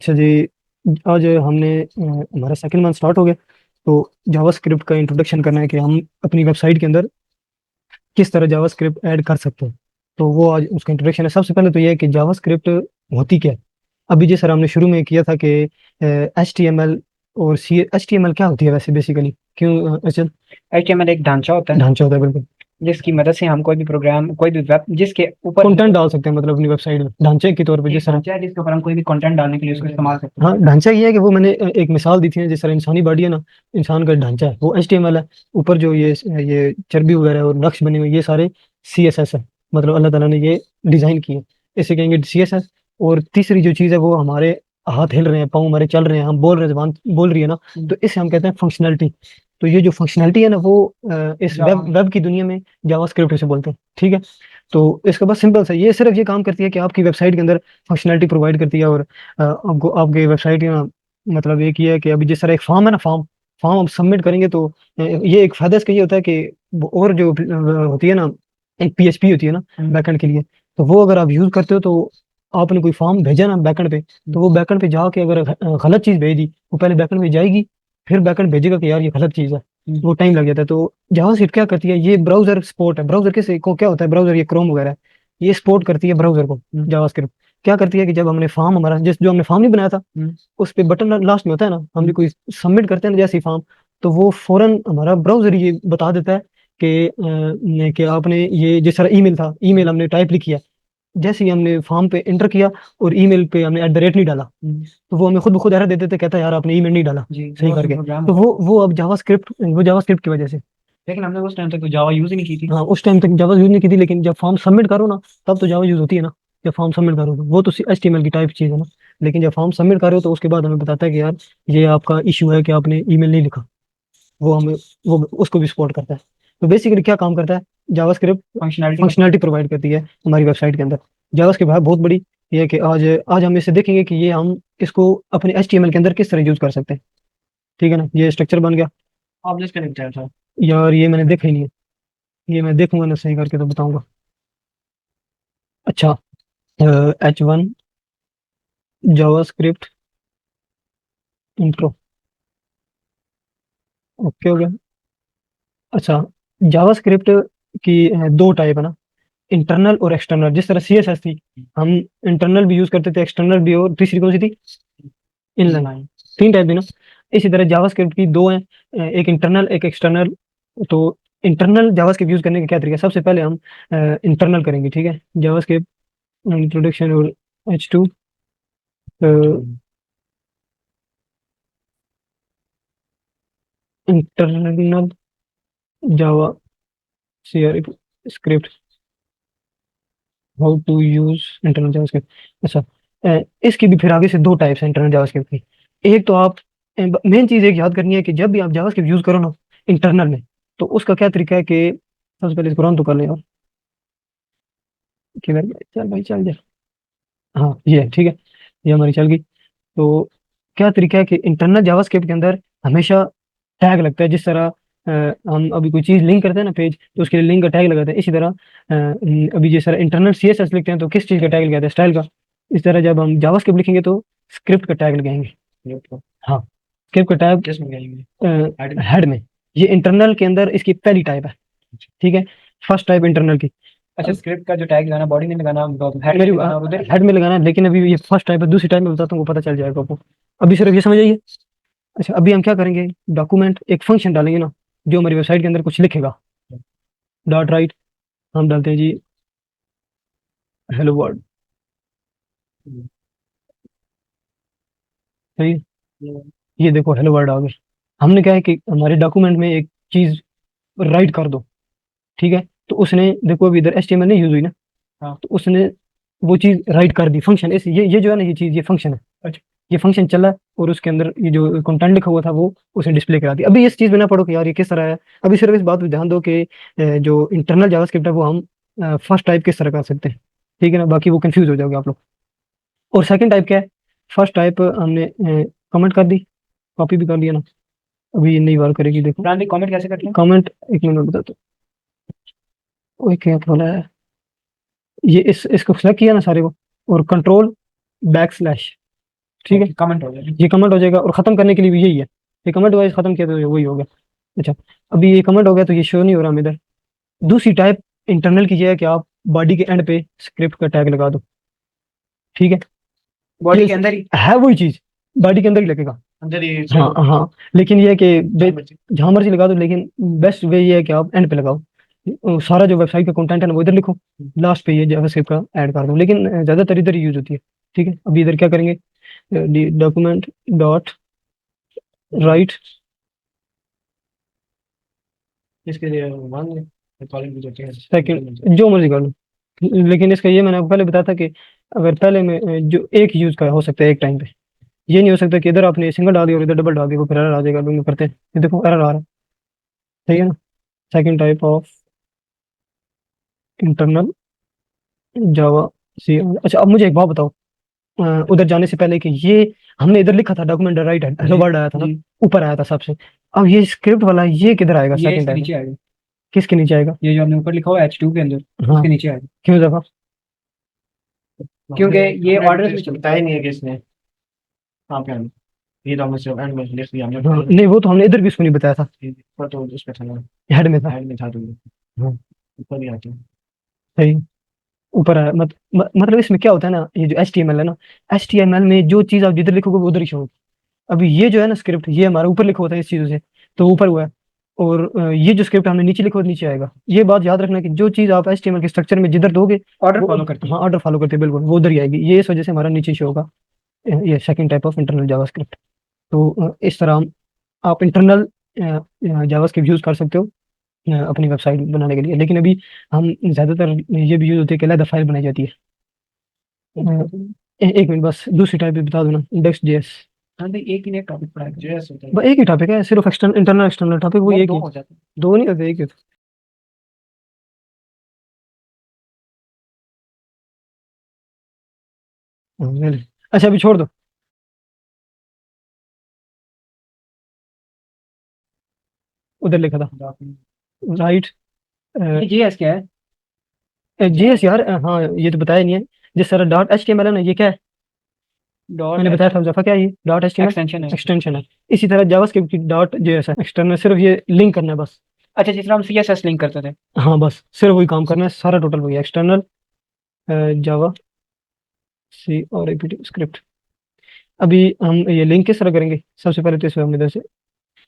अच्छा जी। आज हमने हमारा सेकंड मंथ स्टार्ट हो गया। तो जावास्क्रिप्ट का इंट्रोडक्शन करना है कि हम अपनी वेबसाइट के अंदर किस तरह जावास्क्रिप्ट ऐड कर सकते हैं। तो वो आज उसका इंट्रोडक्शन है। सबसे पहले तो ये है कि जावास्क्रिप्ट होती क्या है। अभी जिस तरह हमने शुरू में किया था कि एच टी एम एल और C H T M L क्या होती है वैसे बेसिकली, क्यों अचल? HTML एक ढांचा होता है ढांचा होता है, बिल्कुल। जिसकी मदद से हम कोई भी प्रोग्राम, कोई भी वेब जिसके ऊपर कंटेंट डाल सकते हैं, मतलब अपनी वेबसाइट में ढांचे के तौर पर एक जिस तरह। ढांचा है जिसके ऊपर हम कोई भी कंटेंट डालने के लिए उसको इस्तेमाल करते हाँ, ढांचा ये है कि वो मैंने एक मिसाल दी थी ना, जिस तरह इंसानी बॉडी है ना, इंसान का ढांचा है वो HTML है। ऊपर जो ये चर्बी वगैरह और नक्श बने हुए ये सारे CSS है। मतलब अल्लाह ताला ने ये डिजाइन किए, इसे कहेंगे CSS। और तीसरी जो चीज़ है वो हमारे हाथ हिल रहे हैं, पाँव हमारे चल रहे हैं, हम बोल रहे हैं, जबान बोल रही है ना, तो इसे हम कहते हैं फंक्शनैलिटी। तो ये जो फंक्शनैलिटी है ना वो इस वेब हैं। वेब की दुनिया में जावास्क्रिप्ट से बोलते हैं, ठीक है। तो इसका बस सिंपल सा ये सिर्फ ये काम करती है कि आपकी वेबसाइट के अंदर फंक्शनैलिटी प्रोवाइड करती है। और आपको आपके वेबसाइट का मतलब एक ये है कि अभी जिस तरह एक फॉर्म है ना, फॉर्म फॉर्म आप सबमिट करेंगे तो ये एक फायदा इसका ये होता है कि और जो होती है ना, एक PHP होती है ना बैकएंड के लिए, तो वो अगर आप यूज करते हो तो आपने कोई फॉर्म भेजा ना बैकएंड पे, तो वो बैकएंड पे जाके अगर गलत चीज भेज दी, वो पहले बैकएंड पे जाएगी, फिर बैकएंड भेजेगा कि यार ये गलत चीज है। वो टाइम लग जाता है। तो जावास्क्रिप्ट क्या करती है, ये ब्राउजर सपोर्ट है। ब्राउजर किसे को क्या होता है, ब्राउजर ये क्रोम वगैरह है, ये सपोर्ट करती है ब्राउजर को। जावास्क्रिप्ट क्या करती है कि जब हमने फॉर्म हमारा जिस जो हमने फॉर्म नहीं बनाया था, उस पे बटन लास्ट में होता है ना, हमने कोई सबमिट करते हैं ना जैसे फॉर्म, तो वो फौरन हमारा ब्राउजर ये बता देता है कि कि आपने ये जिस तरह ईमेल था, ईमेल हमने टाइप लिखी है, जैसे ही हमने फॉर्म पे एंटर किया और ईमेल पे हमने @ नहीं डाला, तो वो हमें खुद ब खुद एरर दे देते, कहता है यार आपने ईमेल नहीं डाला जी, सही वो उसमें करके। प्रोग्राम तो होता है। वो अब जावास्क्रिप्ट की वजह से। लेकिन हमने उस टाइम तक तो जावा यूज ही नहीं की थी। हाँ, उस टाइम तक जावा यूज नहीं की थी, लेकिन जब फॉर्म सबमिट करो ना, तब तो जावा यूज होती है ना। जब फॉर्म सबमिट करो तो वो तो HTML की टाइप चीज है ना। लेकिन जब फॉर्म सबमिट करो तो उसके बाद हमें बताता है कि यार ये आपका इशू है कि आपने ईमेल नहीं लिखा। वो हमें वो उसको भी सपोर्ट करता है। तो बेसिकली क्या काम करता है, जावास्क्रिप्ट फंक्शनैलिटी का फंक्शनलिटी प्रोवाइड करती है हमारी वेबसाइट के अंदर। जावास्क्रिप्ट है बहुत बड़ी। ये है कि आज आज हम इसे देखेंगे कि ये हम इसको अपने HTML के अंदर किस तरह यूज कर सकते हैं। ठीक है ना, ये स्ट्रक्चर बन गया। ऑब्जेक्ट कनेक्टर था। यार ये मैंने देखा ही नहीं है, ये मैं देखूंगा ना सही करके तो बताऊंगा। अच्छा, H1 जावास्क्रिप्ट इंट्रो। ओके हो गया। अच्छा, जावास्क्रिप्ट की दो टाइप है ना, इंटरनल और एक्सटर्नल। जिस तरह CSS थी, हम इंटरनल भी यूज करते थे, एक्सटर्नल भी, और तीसरी कौन सी थी, इनलाइन। तीन टाइप थी ना। इसी तरह जावास्क्रिप्ट की दो हैं, एक इंटरनल एक एक्सटर्नल। तो इंटरनल जावास्क्रिप्ट यूज करने का क्या तरीका है, सबसे पहले हम इंटरनल करेंगे, ठीक है। जावास्क्रिप्ट इंट्रोडक्शन और H2 internal JavaScript, how to use internal JavaScript. अच्छा, इसकी भी फिर आगे से दो टाइप्स हैं इंटरनल जावास्क्रिप्ट की। एक तो आप मेन चीज एक याद करनी है कि जब भी आप जावास्क्रिप्ट यूज करो ना इंटरनल में, तो उसका क्या तरीका है कि सबसे पहले इसको रन तो कर लें। और किधर गया? चल भाई चल जा। हाँ ये है, ठीक है, ये हमारी चल गई। तो क्या तरीका है कि इंटरनल जावास्क्रिप्ट के अंदर हमेशा टैग लगता है। जिस तरह हम अभी कोई चीज लिंक करते हैं ना पेज, तो उसके लिए लिंक का टैग लगाते हैं। इसी तरह अभी जिस तरह इंटरनल CSS लिखते हैं तो किस चीज का टैग लगाते हैं, स्टाइल का। इस तरह जब हम जावास्क्रिप्ट लिखेंगे तो स्क्रिप्ट का टैग लगाएंगे। हाँ, स्क्रिप्ट का टैग किस में हेड में। हेड में। ये इंटरनल के अंदर इसकी पहली टाइप है, ठीक है, फर्स्ट टाइप इंटरनल की। अच्छा, स्क्रिप्ट का जो टैग लगाना, बॉडी में लगाना, हेड में मेरी लगाना और उधर। हेड में लगाना है, लेकिन अभी ये फर्स्ट टाइप है, दूसरी टाइप में बताता हूँ, वो पता चल जाएगा आपको। अभी सिर्फ ये समझ आइए। अच्छा, अभी हम क्या करेंगे, डॉक्यूमेंट एक फंक्शन डालेंगे ना, जो हमारी वेबसाइट के अंदर कुछ लिखेगा। डॉट राइट, हम डालते हैं जी हेलो वर्ल्ड। सही है? ये देखो हेलो वर्ल्ड आ गया। हमने क्या है कि हमारे डॉक्यूमेंट में एक चीज राइट कर दो, ठीक है। तो उसने देखो अभी इधर HTML नहीं यूज हुई ना, हाँ। तो उसने वो चीज राइट कर दी फंक्शन। ऐसे ये जो है ना, ये चीज ये फंक्शन है। अच्छा। ये फंक्शन चला और उसके अंदर ये जो कंटेंट लिखा हुआ था वो उसने डिस्प्ले करा दिया। अभी इस चीज में ना पढ़ो कि यार ये किस तरह है। अभी सिर्फ इस बात पे ध्यान दो कि जो इंटरनल जावास्क्रिप्ट है वो हम फर्स्ट टाइप किस तरह कर सकते हैं, ठीक है ना, बाकी वो कंफ्यूज हो जाओगे आप लोग। और सेकंड टाइप क्या है, फर्स्ट टाइप हमने कमेंट कर दी, कॉपी भी कर लिया ना। अभी ये नई बार करेगी देखो। प्रांतिक कमेंट कैसे करते हैं? कमेंट एक मिनट बताता हूँ, क्या बोला है। ये इसको सेलेक्ट किया ना सारे को, और कंट्रोल बैक स्लैश, ठीक है, कमेंट हो जाएगा। ये कमेंट हो जाएगा, और खत्म करने के लिए भी यही है, ये कमेंट वाइज खत्म किया तो ये वही हो गया। अच्छा, अभी ये कमेंट हो गया तो ये शो नहीं हो रहा हमें इधर। दूसरी टाइप इंटरनल की ये है कि आप बॉडी के एंड पे स्क्रिप्ट का टैग लगा दो। ठीक है, बॉडी ये के अंदर ही, है वही चीज, बॉडी के अंदर ही लगेगा। अंदर ही हाँ हाँ, लेकिन ये है कि जहां मर्जी लगा दो, लेकिन बेस्ट वे ये है कि आप एंड पे लगाओ। सारा जो वेबसाइट का कंटेंट है ना वो इधर लिखो, लास्ट पे ये जावास्क्रिप्ट का ऐड कर दो, लेकिन ज्यादातर इधर ही यूज होती है। ठीक है, अभी इधर क्या करेंगे, डॉक्यूमेंट डॉट राइट, इसके लिए मान कॉलिंग भी देते हैं। सेकंड जो मर्जी कर लो, लेकिन इसका ये मैंने आपको पहले बताया था कि अगर पहले में जो एक यूज का हो सकता है एक टाइम पे, ये नहीं हो सकता कि इधर आपने सिंगल डाल दिया और इधर डबल डाल दिया, वो फिर एरर आ जाएगा। लोग करते हैं, ये देखो एरर आ रहा है। सही है ना, सेकंड टाइप ऑफ इंटरनल जावा सी। अच्छा, अब मुझे एक बात बताओ, उधर जाने से पहले कि ये हमने इधर लिखा था डॉक्यूमेंट राइट, हेलो वर्ड आया था ना, ऊपर आया था सबसे। अब ये स्क्रिप्ट वाला ये किधर आएगा, ये सेकंड इसके टाइप? नीचे आएगा, किसके नीचे आएगा? ये जो हमने ऊपर लिखा हुआ है H2 के अंदर, हाँ, इसके नीचे आएगा। क्यों जगह? क्योंकि ये ऑर्डर में बताया ही नहीं है किसने। हाँ क्या, ये तो हमने सिर्फ एंड में लिख दिया हमने। हाँ, नहीं वो तो हमने इधर भी उसको नहीं बताया था, पर तो उसमें था ना, हेड में था। एंड में था तो हाँ, ऊपर ही आते हैं। सही, ऊपर आया मतलब इसमें क्या होता है ना, ये जो एच टी एम एल है ना, एच टी एम एल में जो चीज आप जिधर लिखोगे वो उधर ही शो होगी। अभी ये जो है ना स्क्रिप्ट, ये हमारा ऊपर लिखा होता है इस चीजों से, तो ऊपर हुआ है। और ये जो स्क्रिप्ट हमने नीचे लिखा हो नीचे आएगा। ये बात याद रखना कि जो चीज आप एच टी एम एल के स्ट्रक्चर में जिधर दोगे, ऑर्डर वो फॉलो करती है। हाँ ऑर्डर फॉलो करते हैं बिल्कुल, वो उधर ही आएगी। ये इस वजह से हमारा नीचे शो होगा। ये second type of internal JavaScript. तो इस तरह आप इंटरनल जावास्क्रिप्ट यूज कर सकते हो अपनी वेबसाइट बनाने के लिए। लेकिन अभी हम ज्यादातर ये भी यूज होती है कि अलग फाइल बनाई जाती है। एक मिनट बस, दूसरी टाइप भी बता दो ना, इंडेक्स जेएस। हाँ भाई, एक ही ने टॉपिक पढ़ाया जो ऐसे होता है बस एक ही टॉपिक है, सिर्फ एक्सटर्नल इंटरनल एक्सटर्नल टॉपिक वो वो एक दो ही। हो जाते हैं। दो नहीं होते, एक ही होता है। अच्छा, अभी छोड़ दो, उधर लिखा था राइट ये JS क्या है? जेएस यार। हाँ, ये तो बताया नहीं है। जिस तरह dot H T M L है ना, ये क्या है? डॉट मैंने बताया एच था मुजफ्फर, क्या है ये? Dot H T M L extension है। एक्सटेंशन है। इसी तरह जावास्क्रिप्ट की डॉट जेएस है, एक्सटर्नल, सिर्फ ये लिंक करना है बस। अच्छा, जिस तरह हम CSS लिंक करते थे। हाँ बस सिर्फ वही काम करना है, सारा टोटल वही एक्सटर्नल जावा सी और एपीटी स्क्रिप्ट। अभी हम ये लिंक किस तरह करेंगे? सबसे पहले तो इसमें हम इधर से,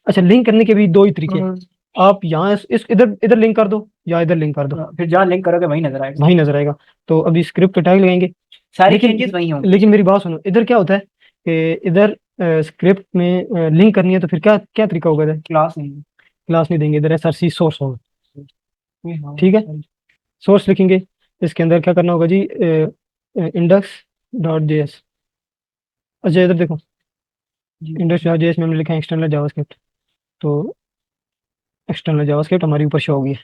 अच्छा लिंक करने के भी दो ही तरीके हैं। आप यहाँ इस इधर इधर लिंक कर दो या इधर लिंक कर दो, फिर जहाँ लिंक करोगे वहीं नजर आएगा, वहीं नजर आएगा। तो अभी स्क्रिप्ट टैग लगाएंगे। सारी लेकिन चेंजेस वहीं होंगी। लेकिन मेरी बात सुनो, इधर क्या होता है कि इधर स्क्रिप्ट में लिंक करनी है तो फिर क्या क्या तरीका होगा इधर? क्लास नहीं क्लास नहीं देंगे, इधर SRC सोर्स होगा। है। हाँ, ठीक है, सोर्स लिखेंगे। इसके अंदर क्या करना होगा जी, इंडेक्स डॉट जेएस। अच्छा इधर देखो, जी। इंडेक्स डॉट जेएस में हमने लिखा है एक्सटर्नल जावास्क्रिप्ट। तो एक्सटर्नल जावास्क्रिप्ट हमारी ऊपर शो होगी।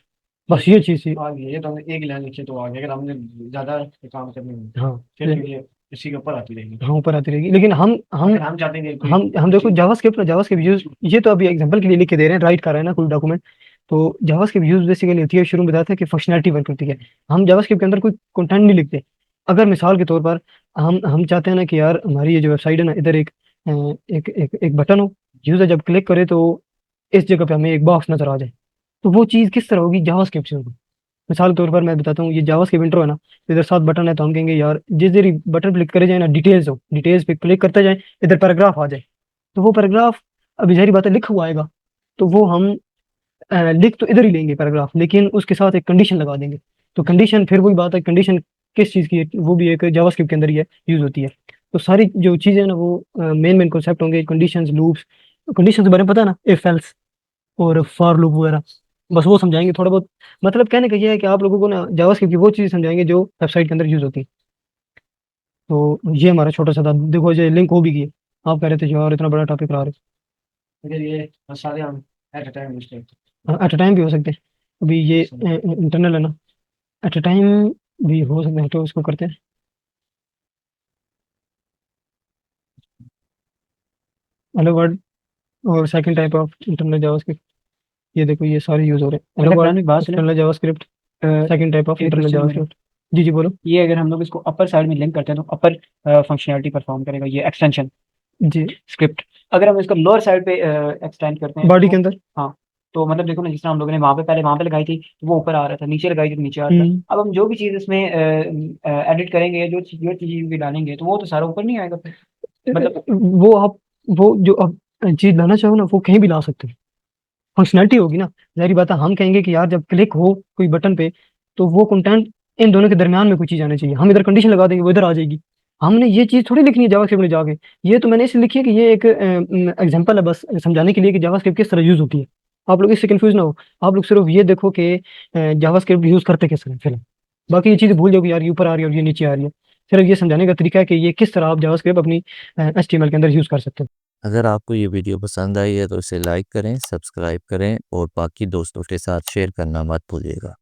बस ये चीज़ थी। आ गया, ये तो हमने एक लाइन लिखी तो आ गया, अगर हमने ज्यादा काम करने में हाँ, फिर ये इसी के ऊपर आती रहेगी। हाँ ऊपर आती रहेगी। लेकिन हम अगर हम चाहते हैं कि कोई हम देखो जावास्क्रिप्ट ना, जावास्क्रिप्ट यूज, ये तो अभी एग्जांपल के लिए लिख के दे रहे हैं, राइट कर रहे हैं ना कोई डॉक्यूमेंट। तो जावास्क्रिप्ट यूज बेसिकली होती है, शुरू में बताया था कि फंक्शनैलिटी वर्क करती है। हम जावास्क्रिप्ट के अंदर कोई कंटेंट नहीं लिखते। अगर मिसाल के तौर पर हम चाहते हैं ना कि यार हमारी ये जो वेबसाइट है ना, इधर एक बटन हो, यूजर जब क्लिक करे तो इस जगह पे हमें एक बॉक्स नजर आ जाए, तो वो चीज़ किस तरह होगी? जावास्क्रिप्ट से होगी। मिसाल के तौर पर मैं बताता हूँ, ये जावास्क्रिप्ट इंट्रो है ना, तो इधर 7 बटन है, तो हम कहेंगे यार जिस देर बटन क्लिक करे जाए ना, डिटेल्स हो, डिटेल्स पे क्लिक करते जाए, इधर पैराग्राफ आ जाए, तो वो पैराग्राफ अभी जाहिर बात है लिखा हुआ आएगा, तो वो हम लिख तो इधर ही लेंगे पैराग्राफ, लेकिन उसके साथ एक कंडीशन लगा देंगे। तो कंडीशन फिर वही बात है, कंडीशन किस चीज़ की है? वो भी एक जावास्क्रिप्ट के अंदर ही है, यूज होती है। तो सारी जो चीज़ें हैं ना वो मेन मेन कॉन्सेप्ट होंगे, कंडीशंस, लूप्स। कंडीशन के बारे में पता है ना, इफ एल्स और फॉर लूप वगैरह, बस वो समझाएंगे थोड़ा बहुत। मतलब कहने का ये है कि आप लोगों को ना जावास्क्रिप्ट की वो चीज़ समझाएंगे जो वेबसाइट के अंदर यूज होती है। तो ये हमारा छोटा सा था। देखो ये लिंक हो भी गई है। आप कह रहे थे यार इतना बड़ा टॉपिक ला रहे अगर ये सारे हम एट अ टाइम यूज करते हो, एट अ टाइम भी हो सकते हैं। अभी ये इंटरनल है ना, एट अ टाइम भी हो सकते हैं, तो इसको करते हैं हेलो वर्ड। और second type of internal JavaScript, ये देखो ये सारे यूज हो रहे हैं, हेलो अच्छा वर्ड फरहान, बात सुने। External JavaScript, second type of एक इंटरनल क्वेश्चन है मेरा, जावास्क्रिप्ट। जी जी बोलो। ये अगर हम लोग इसको अपर साइड में लिंक करते हैं तो अपर फंक्शनैलिटी परफॉर्म करेगा ये एक्सटेंशन जी स्क्रिप्ट। अगर हम इसको लोअर साइड पे एक्सटेंड करते हैं बॉडी के तो अंदर। हाँ, तो मतलब देखो ना, जिस तरह हम लोगों ने वहाँ पे पहले वहाँ पे लगाई थी तो वो ऊपर आ रहा था, नीचे लगाई थी तो नीचे आ रहा था। अब हम जो भी चीज़ इसमें एडिट करेंगे या जो चीज़ भी डालेंगे तो वो तो सारा ऊपर नहीं आएगा फिर। मतलब वो आप वो जो आप चीज लाना चाहो ना वो कहीं भी ला सकते हो, फंक्शनैलिटी होगी ना। जाहिर बात है हम कहेंगे कि यार जब क्लिक हो कोई बटन पे तो वो कंटेंट इन दोनों के दरमियान में कोई चीज आनी चाहिए, हम इधर कंडीशन लगा देंगे वो इधर आ जाएगी। हमने ये चीज थोड़ी लिखनी है जावास्क्रिप्ट में जाके। ये तो मैंने इसलिए लिखी है कि ये एक एग्जांपल है बस समझाने के लिए कि जावास्क्रिप्ट किस तरह यूज होती है। आप लोग इससे कंफ्यूज ना हो, आप लोग सिर्फ ये देखो कि जावास्क्रिप्ट यूज करते किस तरह फिलहाल। बाकी ये चीजें भूल जाओ कि यार ये ऊपर आ रही है और ये नीचे आ रही है। सिर्फ ये समझाने का तरीका है कि ये किस तरह आप जावास्क्रिप्ट अपनी HTML के अंदर यूज कर सकते हो। अगर आपको ये वीडियो पसंद आई है तो इसे लाइक करें, सब्सक्राइब करें और बाकी दोस्तों के साथ शेयर करना मत भूलिएगा।